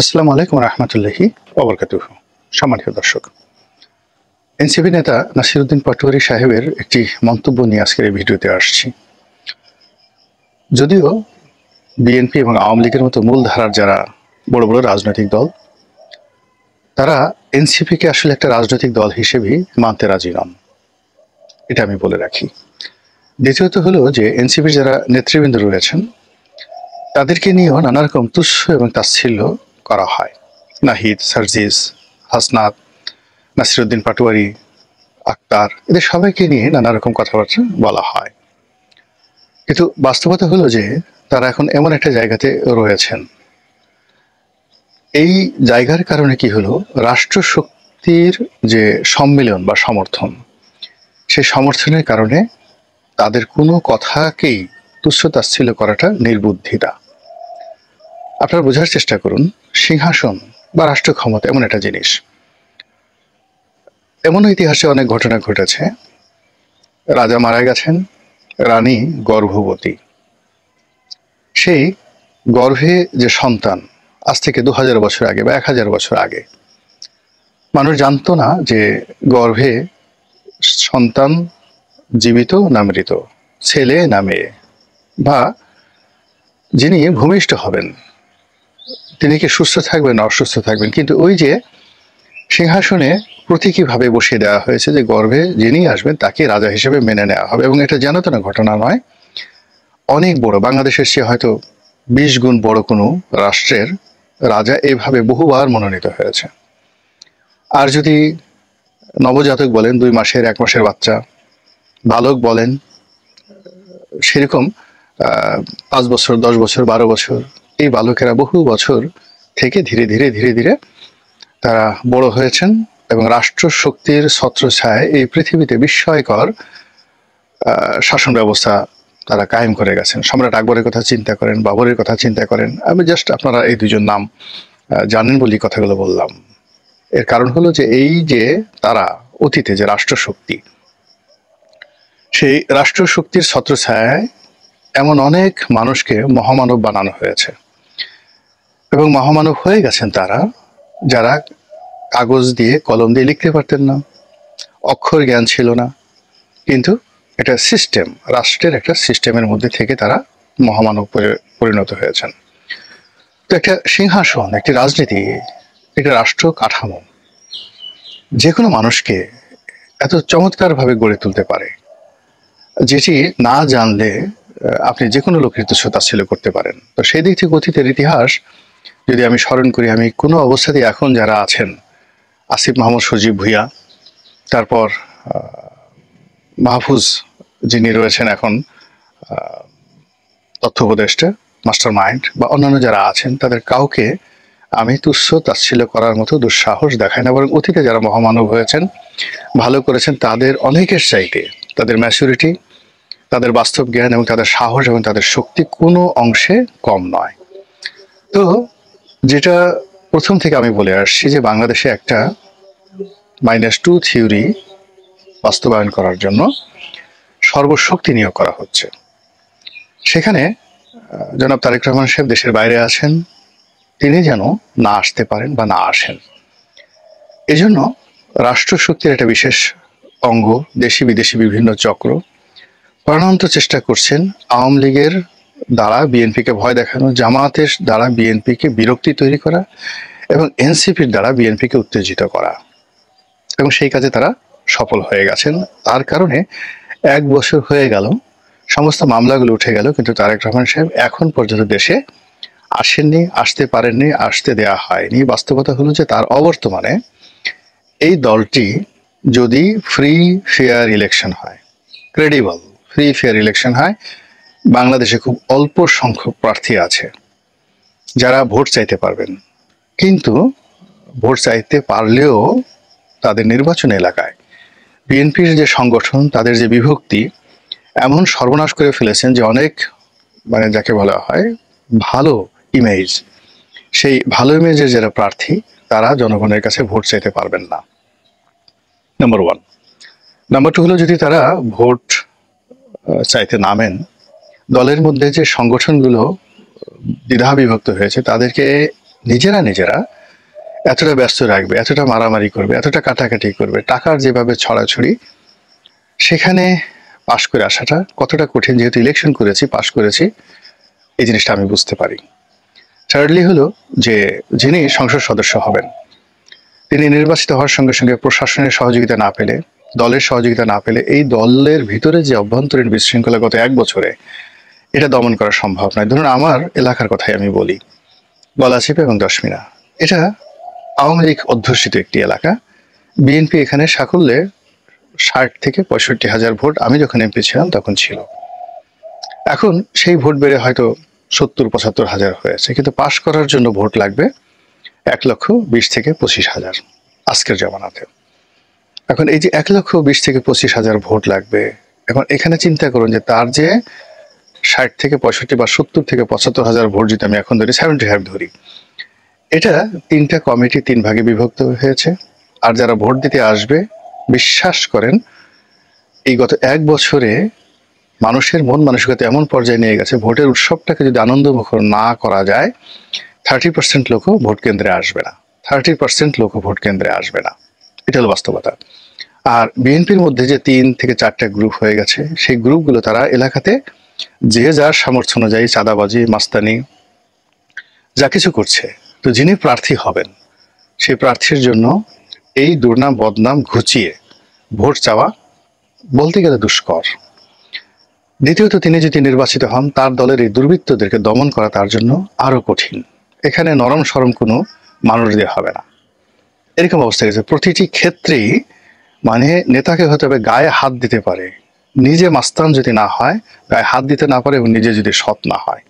আসসালামু আলাইকুম রহমতুল্লাহি ওবরকাতুহ। সম্মানিত দর্শক, এনসিপি নেতা নাসিরউদ্দিন পাটোয়ারী সাহেবের একটি মন্তব্য নিয়ে আজকের এই ভিডিওতে আসছি। যদিও বিএনপি এবং আওয়ামী লীগের মতো মূল ধারার যারা বড় বড় রাজনৈতিক দল, তারা এনসিপিকে আসলে একটা রাজনৈতিক দল হিসেবেই মানতে রাজি নন, এটা আমি বলে রাখি। দ্বিতীয়ত হলো যে এনসিপির যারা নেতৃবৃন্দ রয়েছেন তাদেরকে নিয়েও নানা রকম তুচ্ছ এবং তাচ্ছিল্য করা হয়। নাহিদ, সার্জিস, হাসনাত, নাসিরউদ্দিন পাটোয়ারী, আক্তার, এদের সবাইকে নিয়ে নানা রকম কথাবার্তা বলা হয়। কিন্তু বাস্তবতা হলো যে তারা এখন এমন একটা জায়গাতে রয়েছেন, এই জায়গার কারণে কি হলো, রাষ্ট্রশক্তির যে সম্মিলন বা সমর্থন, সেই সমর্থনের কারণে তাদের কোনো কথাকেই তুচ্ছ তাচ্ছিল্য করাটা নির্বুদ্ধিতা। আপনারা বোঝার চেষ্টা করুন, সিংহাসন বা রাষ্ট্র ক্ষমতা এমন একটা জিনিস, এমন ইতিহাসে অনেক ঘটনা ঘটেছে। রাজা মারা গেছেন, রানী গর্ভবতী, সেই গর্ভে যে সন্তান, আজ থেকে 2000 বছর আগে বা 1000 বছর আগে মানুষ জানতো না যে গর্ভে সন্তান জীবিত না মৃত, ছেলে না মেয়ে, বা যিনি ভূমিষ্ঠ হবেন তিনি কি সুস্থ থাকবেন না অসুস্থ থাকবেন। কিন্তু ওই যে সিংহাসনে প্রতীকীভাবে বসিয়ে দেওয়া হয়েছে যে গর্ভে যিনি আসবেন তাকে রাজা হিসেবে মেনে নেওয়া হবে, এবং এটা জানাতনা ঘটনা নয়, অনেক বড়, বাংলাদেশের চেয়ে হয়তো 20 গুণ বড় কোনো রাষ্ট্রের রাজা এভাবে বহুবার মনোনীত হয়েছে। আর যদি নবজাতক বলেন, 2 মাসের 1 মাসের বাচ্চা, বালক বলেন, সেরকম 5 বছর, 10 বছর, 12 বছর, এই বালকেরা বহু বছর থেকে ধীরে ধীরে ধীরে ধীরে তারা বড় হয়েছেন এবং রাষ্ট্র শক্তির ছত্রছায়ায় এই পৃথিবীতে বিস্ময়কর শাসন ব্যবস্থা তারা কায়েম করে গেছেন। সম্রাট আকবরের কথা চিন্তা করেন, বাবরের কথা চিন্তা করেন। আমি জাস্ট আপনারা এই দুজন নাম জানেন বলি কথাগুলো বললাম। এর কারণ হলো যে এই যে তারা অতীতে যে রাষ্ট্রশক্তি, সেই রাষ্ট্রশক্তির ছত্রছায়ায় এমন অনেক মানুষকে মহামানব বানানো হয়েছে, এবং মহামানব হয়ে গেছেন তারা যারা কাগজ দিয়ে কলম দিয়ে লিখতে পারতেন না, অক্ষর জ্ঞান ছিল না, কিন্তু এটা সিস্টেম, রাষ্ট্রের একটা সিস্টেমের মধ্যে থেকে তারা মহামানব পরিণত হয়েছেন। তো একটা সিংহাসন, একটি রাজনীতি, একটা রাষ্ট্র কাঠামো যে কোনো মানুষকে এত চমৎকারভাবে গড়ে তুলতে পারে, যেটি না জানলে আপনি যে কোনো লোকের তুচ্ছ তাচ্ছিল্য করতে পারেন। তো সেই দিক থেকে অতীতের ইতিহাস যদি আমি স্মরণ করি, আমি কোনো অবস্থাতেই এখন যারা আছেন, আসিফ মাহমুদ সজীব ভুঁইয়া, তারপর মাহফুজ যিনি রয়েছেন এখন তথ্য উপদেষ্টা, মাস্টার মাইন্ড, বা অন্যান্য যারা আছেন, তাদের কাউকে আমি তুচ্ছ তাচ্ছিল্য করার মতো দুঃসাহস দেখাই না। বরং অতীতে যারা মহামানব হয়েছেন, ভালো করেছেন, তাদের অনেকের চাইতে তাদের ম্যাচুরিটি, তাদের বাস্তব জ্ঞান এবং তাদের সাহস এবং তাদের শক্তি কোনো অংশে কম নয়। তো যেটা প্রথম থেকে আমি বলে আসছি যে বাংলাদেশে একটা -2 থিওরি বাস্তবায়ন করার জন্য সর্বশক্তি নিয়োগ করা হচ্ছে। সেখানে জনাব তারেক রহমান সাহেব দেশের বাইরে আছেন, তিনি যেন না আসতে পারেন বা না আসেন। এজন্য রাষ্ট্রশক্তির একটা বিশেষ অঙ্গ, দেশি বিদেশি বিভিন্ন চক্র প্রাণান্ত চেষ্টা করছেন আওয়ামী লীগের দ্বারা বিএনপিকে ভয় দেখানো, জামায়াতের দ্বারা বিএনপিকে বিরক্তি তৈরি করা, এবং এনসিপির দ্বারা বিএনপিকে উত্তেজিত করা, এবং সেই কাজে তারা সফল হয়ে গেছেন। তার কারণে 1 বছর হয়ে গেল, সমস্ত মামলাগুলো উঠে গেল, কিন্তু তারেক রহমান সাহেব এখন পর্যন্ত দেশে আসেননি, আসতে পারেননি, আসতে দেয়া হয়নি। বাস্তবতা হলো যে তার অবর্তমানে এই দলটি যদি ফ্রি ফেয়ার ইলেকশন হয়, ক্রেডিবল ফ্রি ফেয়ার ইলেকশন হয়, বাংলাদেশে খুব অল্প সংখ্যক প্রার্থী আছে যারা ভোট চাইতে পারবেন, কিন্তু ভোট চাইতে পারলেও তাদের নির্বাচন এলাকায় বিএনপির যে সংগঠন, তাদের যে বিভক্তি, এমন সর্বনাশ করে ফেলেছেন যে অনেক, যাকে বলা হয় ভালো ইমেজ, সেই ভালো ইমেজের যারা প্রার্থী তারা জনগণের কাছে ভোট চাইতে পারবেন না, নাম্বার 1। নাম্বার 2 হলো, যদি তারা ভোট চাইতে নামেন, দলের মধ্যে যে সংগঠনগুলো দ্বিধা বিভক্ত হয়েছে তাদেরকে নিজেরা নিজেরা এতটা ব্যস্ত রাখবে, এতটা মারামারি করবে, এতটা কাটাকাটি করবে, টাকার যেভাবে ছড়াছড়ি, সেখানে পাশ করে আসাটা কতটা কঠিন। যেহেতু ইলেকশন করেছি, পাশ করেছি, এই জিনিসটা আমি বুঝতে পারি। থার্ডলি হলো যে যিনি সংসদ সদস্য হবেন, তিনি নির্বাচিত হওয়ার সঙ্গে সঙ্গে প্রশাসনের সহযোগিতা না পেলে, দলের সহযোগিতা না পেলে, এই দলের ভিতরে যে অভ্যন্তরীণ বিশৃঙ্খলা গত 1 বছরে, এটা দমন করা সম্ভব নয়। ধরুন আমার এলাকার কথাই আমি বলি, গলাচিপা এবং দশমিনা, এটা আওয়ামী লীগ অধ্যুষিত একটি এলাকা। বিএনপি এখানে সাকল্যে 60 থেকে 65,000 ভোট আমি যখন এমপি ছিলাম তখন ছিল। এখন সেই ভোট বেড়ে হয়তো 70-75,000 হয়েছে, কিন্তু পাশ করার জন্য ভোট লাগবে 1,20,000 থেকে 25,000 আজকের জামানাতে। এখন এই যে 1,20,000 থেকে 25,000 ভোট লাগবে, এখন এখানে চিন্তা করুন যে তার যে 60 থেকে 65 বা 70 থেকে 75,000 ভোট, যদি আমি এখন ধরি 75 ধরি, এটা 3টা কমিটি 3 ভাগে বিভক্ত হয়েছে। আর যারা ভোট দিতে আসবে, বিশ্বাস করেন এই গত 1 বছরে মানুষের মন মানসিকতা এমন পর্যায়ে নিয়ে গেছে, ভোটের উৎসবটাকে যদি আনন্দমুখর না করা যায়, 30% লোকও ভোট কেন্দ্রে আসবে না, 30% লোকও ভোট কেন্দ্রে আসবে না। এটা হলো বাস্তবতা। আর বিএনপির মধ্যে যে 3 থেকে 4টা গ্রুপ হয়ে গেছে, সেই গ্রুপগুলো তারা এলাকাতে যে যার সামর্থ্য অনুযায়ী চাঁদাবাজি, মাস্তানি যা কিছু করছে। তো যিনি প্রার্থী হবেন, সেই প্রার্থীর জন্য এই দুর্নাম বদনাম ঘুচিয়ে ভোট চাওয়া বলতে গেলে দুষ্কর। দ্বিতীয়ত, তিনি যদি নির্বাচিত হন, তার দলের এই দুর্বৃত্তদেরকে দমন করা তার জন্য আরো কঠিন। এখানে নরম সরম কোনো মানুষ দিয়ে হবে না, এরকম অবস্থা গেছে। প্রতিটি ক্ষেত্রেই মানে নেতাকে হতে হবে গায়ে হাত দিতে পারে, নিজে মাস্তান যদি না হয়, গায়ে হাত দিতে না পারে এবং নিজে যদি সৎ না হয়,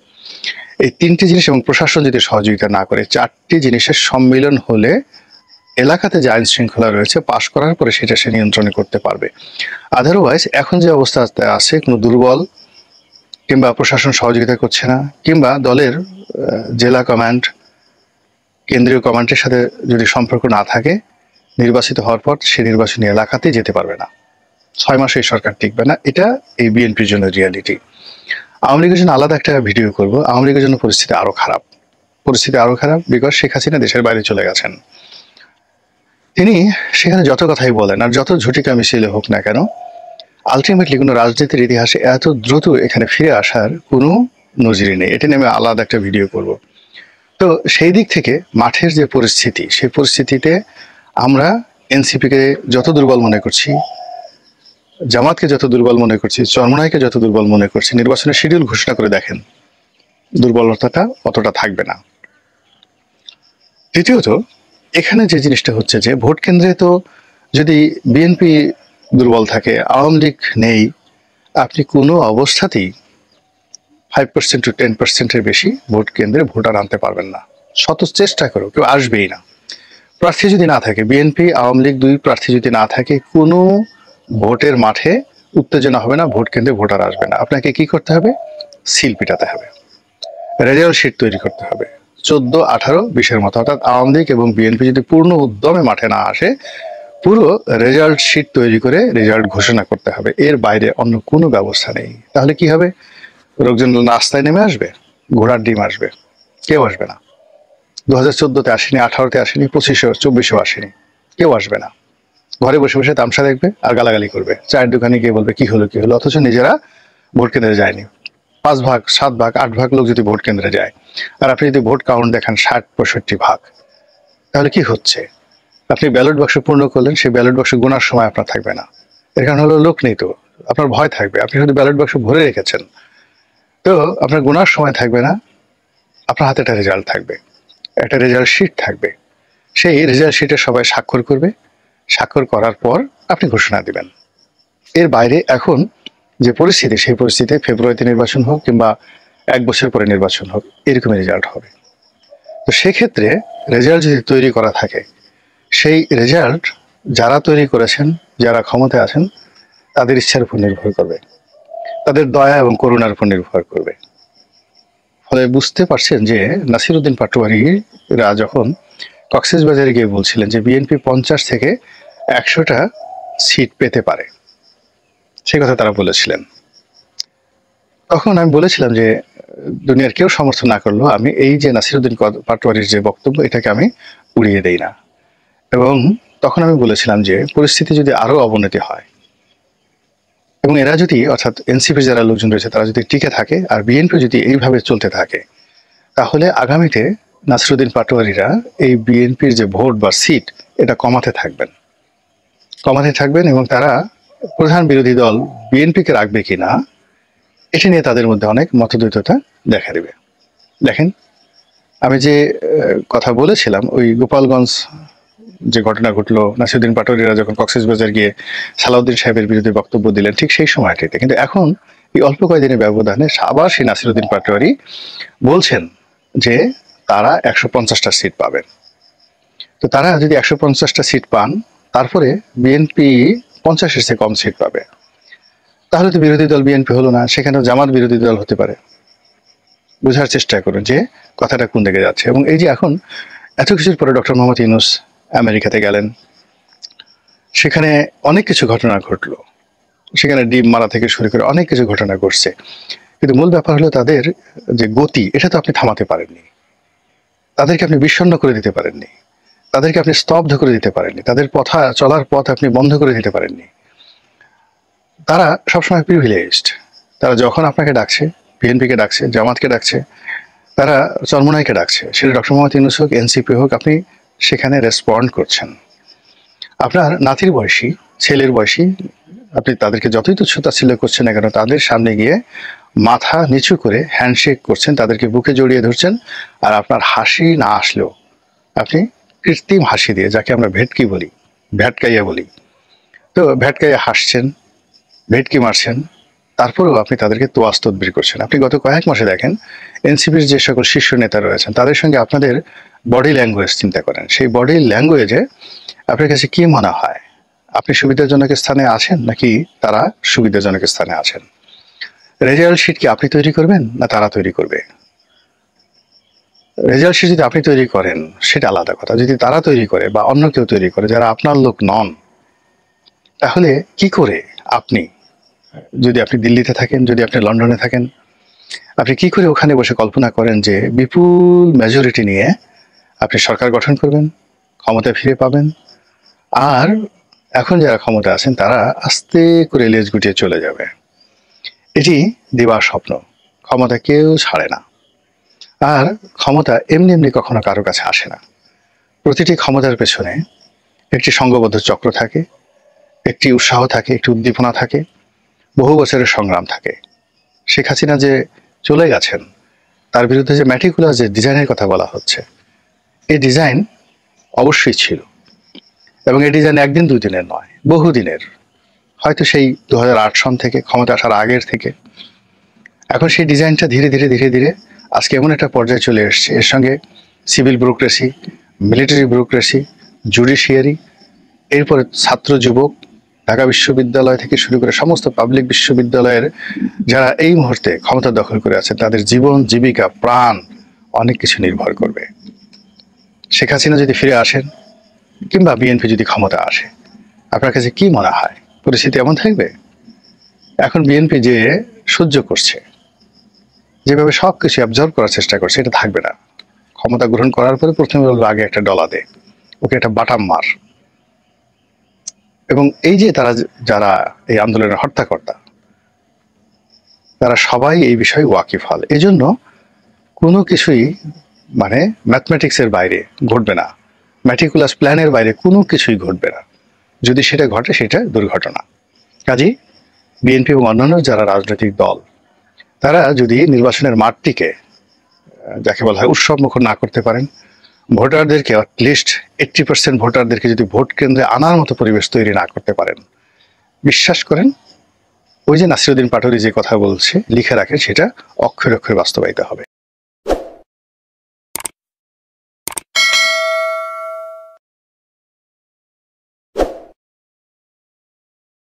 এই 3টি জিনিস, এবং প্রশাসন যদি সহযোগিতা না করে, 4টি জিনিসের সম্মিলন হলে এলাকাতে যে আইন শৃঙ্খলা রয়েছে, পাশ করার পরে সেটা সে নিয়ন্ত্রণ করতে পারবে। আদারওয়াইজ এখন যে অবস্থাতে আছে, কোনো দুর্বল কিংবা প্রশাসন সহযোগিতা করছে না, কিংবা দলের জেলা কমান্ড, কেন্দ্রীয় কমান্ডের সাথে যদি সম্পর্ক না থাকে, নির্বাচিত হওয়ার পর সে নির্বাচনী এলাকাতে যেতে পারবে না, 6 মাসে এই সরকার টিকবে না। এটা এই বিএনপির জন্য রিয়ালিটি। আওয়ামী লীগের জন্য আলাদা একটা ভিডিও করব। আওয়ামী লীগের জন্য পরিস্থিতি আরো খারাপ, বিকজ শেখ হাসিনা দেশের বাইরে চলে গেছেন। তিনি সেখানে যত কথাই বলেন আর যত ঝুটিকা মিছিলে হোক না কেন, আলটিমেটলি কোনো রাজনীতির ইতিহাসে এত দ্রুত এখানে ফিরে আসার কোনো নজির নেই। এটা নিয়ে আমি আলাদা একটা ভিডিও করব। তো সেই দিক থেকে মাঠের যে পরিস্থিতি, সেই পরিস্থিতিতে আমরা এনসিপিকে যত দুর্বল মনে করছি, জামাতকে যত দুর্বল মনে করছি, চরমনাইকে যত দুর্বল মনে করছি, নির্বাচনের শিডিউল ঘোষণা করে দেখেন, দুর্বলতাটা অতটা থাকবে না। তৃতীয়ত, এখানে যে জিনিসটা হচ্ছে যে ভোট কেন্দ্রে তো যদি বিএনপি দুর্বল থাকে, আওয়ামী লীগ নেই, আপনি কোনো অবস্থাতেই 5% to 10%-এর বেশি ভোট কেন্দ্রে ভোটার আনতে পারবেন না। শত চেষ্টা করো, কেউ আসবেই না। প্রার্থী যদি না থাকে, বিএনপি আওয়ামী লীগ 2 প্রার্থী যদি না থাকে, কোনো ভোটের মাঠে উত্তেজনা হবে না, ভোট কেন্দ্রে ভোটার আসবে না। আপনাকে কি করতে হবে? সিল পিটাতে হবে, রেজাল্ট শিট তৈরি করতে হবে 14, 18, 20-এর মতো। অর্থাৎ আওয়ামী লীগ এবং বিএনপি যদি পূর্ণ উদ্যমে মাঠে না আসে, পুরো রেজাল্ট শিট তৈরি করে রেজাল্ট ঘোষণা করতে হবে। এর বাইরে অন্য কোনো ব্যবস্থা নেই। তাহলে কি হবে? লোকজন রাস্তায় নেমে আসবে, ঘোড়ার ডিম আসবে, কেউ আসবে না। 2014-তে আসেনি, 18-তে আসেনি, 25-এ 24-এও আসেনি, কেউ আসবে না। ঘরে বসে বসে তামসা দেখবে আর গালাগালি করবে, চায়ের দোকানে গিয়ে বলবে কি হলো, অথচ নিজেরা ভোট কেন্দ্রে যায়নি। 5 ভাগ, 7 ভাগ, 8 ভাগ লোক যদি ভোট কেন্দ্রে যায়, আর আপনি যদি ভোট কাউন্ট দেখেন 60-65 ভাগ, তাহলে কি হচ্ছে? আপনি ব্যালট বাক্স পূর্ণ করলেন, সেই ব্যালট বাক্স গোনার সময় আপনার থাকবে না। এর কারণ হলো লোক নেই, তো আপনার ভয় থাকবে। আপনি শুধু ব্যালট বাক্স ভরে রেখেছেন, তো আপনার গোনার সময় থাকবে না, আপনার হাতে একটা রেজাল্ট থাকবে, একটা রেজাল্ট শিট থাকবে। সেই রেজাল্ট শিটে সবাই স্বাক্ষর করবে, স্বাক্ষর করার পর আপনি ঘোষণা দিবেন। এর বাইরে এখন যে পরিস্থিতি, সেই পরিস্থিতিতে ফেব্রুয়ারিতে নির্বাচন হোক কিংবা 1 বছর পরে নির্বাচন হোক, এরকমই রেজাল্ট হবে। তো সেক্ষেত্রে রেজাল্ট যদি তৈরি করা থাকে, সেই রেজাল্ট যারা তৈরি করেছেন, যারা ক্ষমতায় আছেন, তাদের ইচ্ছার উপর নির্ভর করবে, তাদের দয়া এবং করুণার উপর নির্ভর করবে। ফলে বুঝতে পারছেন যে নাসিরউদ্দিন পাটোয়ারিরা যখন কক্সবাজারে গিয়ে বলছিলেন যে বিএনপি 50 থেকে 100টা সিট পেতে পারে, সে কথা তারা বলেছিলেন। তখন আমি বলেছিলাম যে দুনিয়ার কেউ সমর্থন না করলেও আমি এই যে নাসিরুদ্দিন পাটোয়ারির যে বক্তব্য এটাকে আমি উড়িয়ে দেই না। এবং তখন আমি বলেছিলাম যে পরিস্থিতি যদি আরো অবনতি হয় এবং এরা যদি অর্থাৎ এনসিপির যারা লোকজন রয়েছে তারা যদি টিকে থাকে আর বিএনপি যদি এইভাবে চলতে থাকে, তাহলে আগামীতে নাসিরুদ্দিন পাটোয়ারিরা এই বিএনপির যে ভোট বা সিট এটা কমাতে থাকবেন এবং তারা প্রধান বিরোধী দল বিএনপিকে রাখবে কিনা এটি নিয়ে তাদের মধ্যে অনেক মতদ্বৈধতা দেখা দেবে। দেখেন, আমি যে কথা বলেছিলাম ওই গোপালগঞ্জ যে ঘটনা ঘটলো, নাসিরুদ্দিন পাটোয়ারিরা যখন কক্সবাজার গিয়ে সালাউদ্দিন সাহেবের বিরুদ্ধে বক্তব্য দিলেন, ঠিক সেই সময়টিতে কিন্তু এখন এই অল্প কয়েকদিনের ব্যবধানে আবার সেই নাসিরুদ্দিন পাটোয়ারি বলছেন যে তারা 150টা সিট পাবেন। তো তারা যদি 150টা সিট পান, তারপরে বিএনপি 50-এর চেয়ে কম সিট পাবে, তাহলে তো বিরোধী দল বিএনপি হলো না, সেখানেও জামাত বিরোধী দল হতে পারে। বোঝার চেষ্টা করুন যে কথাটা কোন দিকে যাচ্ছে। এবং এই যে এখন এত কিছুর পরে ডক্টর মোহাম্মদ ইউনূস আমেরিকাতে গেলেন, সেখানে অনেক কিছু ঘটনা ঘটলো, সেখানে ডিম মারা থেকে শুরু করে অনেক কিছু ঘটনা ঘটছে, কিন্তু মূল ব্যাপার হলো তাদের যে গতি, এটা তো আপনি থামাতে পারেননি, তাদেরকে আপনি বিষণ্ণ করে দিতে পারেননি, তাদেরকে আপনি স্তব্ধ করে দিতে পারেননি, তাদের পথা চলার পথ আপনি বন্ধ করে দিতে পারেননি। তারা সবসময় প্রিভিলেজড। তারা যখন আপনাকে ডাকছে, বিএনপিকে ডাকছে, জামাতকে ডাকছে, তারা চরমোনাইকে ডাকছে, সেটা ডক্টর মোহাম্মদ ইউনূস হোক, এনসিপি হোক, আপনি সেখানে রেসপন্ড করছেন। আপনার নাতির বয়সী, ছেলের বয়সী, আপনি তাদেরকে যতই তুচ্ছ তাচ্ছিল্য করছেন না কেন, তাদের সামনে গিয়ে মাথা নিচু করে হ্যান্ডশেক করছেন, তাদেরকে বুকে জড়িয়ে ধরছেন, আর আপনার হাসি না আসলেও আপনি কৃত্রিম হাসি দিয়ে, যাকে আমরা ভেটকি বলি, ভ্যাটকাইয়া বলি, তো ভ্যাটকাইয়া হাসছেন, ভেটকি মারছেন, তারপরেও আপনি তাদেরকে তোয়াজ তদবির করছেন। আপনি গত কয়েক মাসে দেখেন এনসিপির যে সকল শীর্ষ নেতা রয়েছেন তাদের সঙ্গে আপনাদের বডি ল্যাঙ্গুয়েজ চিন্তা করেন, সেই বডি ল্যাঙ্গুয়েজে আপনার কাছে কি মনে হয়? আপনি সুবিধাজনক স্থানে আছেন নাকি তারা সুবিধাজনক স্থানে আছেন? রেজাল্ট শিট কি আপনি তৈরি করবেন না তারা তৈরি করবে? রেজাল্ট শিট যদি আপনি তৈরি করেন সেটা আলাদা কথা, যদি তারা তৈরি করে বা অন্য কেউ তৈরি করে যারা আপনার লোক নন, তাহলে কি করে আপনি, যদি আপনি দিল্লিতে থাকেন, যদি আপনি লন্ডনে থাকেন, আপনি কি করে ওখানে বসে কল্পনা করেন যে বিপুল মেজরিটি নিয়ে আপনি সরকার গঠন করবেন, ক্ষমতা ফিরে পাবেন, আর এখন যারা ক্ষমতা আছেন তারা আস্তে করে লেজ গুটিয়ে চলে যাবে? এটি দিবার স্বপ্ন। ক্ষমতা কেউ ছাড়ে না, আর ক্ষমতা এমনি এমনি কখনো কারো কাছে আসে না। প্রতিটি ক্ষমতার পেছনে একটি সংঘবদ্ধ চক্র থাকে, একটি উৎসাহ থাকে, একটি উদ্দীপনা থাকে, বহু বছরের সংগ্রাম থাকে। শেখ হাসিনা যে চলে গেছেন, তার বিরুদ্ধে যে ম্যাটিকুলাস যে ডিজাইনের কথা বলা হচ্ছে, এই ডিজাইন অবশ্যই ছিল, এবং এই ডিজাইন একদিন দুই দিনের নয়, বহুদিনের, হয়তো সেই 2008 সন থেকে, ক্ষমতা আসার আগের থেকে। এখন সেই ডিজাইনটা ধীরে ধীরে ধীরে ধীরে আজকে এমন একটা পর্যায়ে চলে এসছে, এর সঙ্গে civil bureaucracy, military bureaucracy, judiciary, এরপরে ছাত্র যুবক, ঢাকা বিশ্ববিদ্যালয় থেকে শুরু করে সমস্ত পাবলিক বিশ্ববিদ্যালয়ের যারা এই মুহূর্তে ক্ষমতা দখল করে আছে, তাদের জীবন, জীবিকা, প্রাণ অনেক কিছু নির্ভর করবে। শেখ হাসিনা যদি ফিরে আসেন কিংবা বিএনপি যদি ক্ষমতা আসে, আপনার কাছে কি মনে হয় পরিস্থিতি এমন থাকবে? এখন বিএনপি যে সহ্য করছে, যেভাবে সবকিছু অ্যাবজর্ব করার চেষ্টা করছে, এটা থাকবে না। ক্ষমতা গ্রহণ করার পরে প্রথমে বলবো আগে একটা ডলা দে, ওকে একটা বাটাম মার। এবং এই যে তারা যারা এই আন্দোলনের হর্তাকর্তা, তারা সবাই এই বিষয়ে ওয়াকিফাল। এই জন্য কোনো কিছুই মানে ম্যাথমেটিক্সের বাইরে ঘটবে না, ম্যাটিকুলাস প্ল্যানের বাইরে কোনো কিছুই ঘটবে না। যদি সেটা ঘটে সেটা দুর্ঘটনা। কাজেই বিএনপি এবং অন্যান্য যারা রাজনৈতিক দল, তারা যদি নির্বাচনের মাঠটিকে, যাকে বলা হয় উৎসব মুখর না করতে পারেন, ভোটারদেরকে অ্যাটলিস্ট 80% ভোটারদেরকে যদি ভোট কেন্দ্রে আনার মতো পরিবেশ তৈরি না করতে পারেন, বিশ্বাস করেন ওই যে নাসিরুদ্দিন পাটোয়ারি যে কথা বলছে, লিখে রাখেন, সেটা অক্ষরে অক্ষরে বাস্তবায়িত হবে।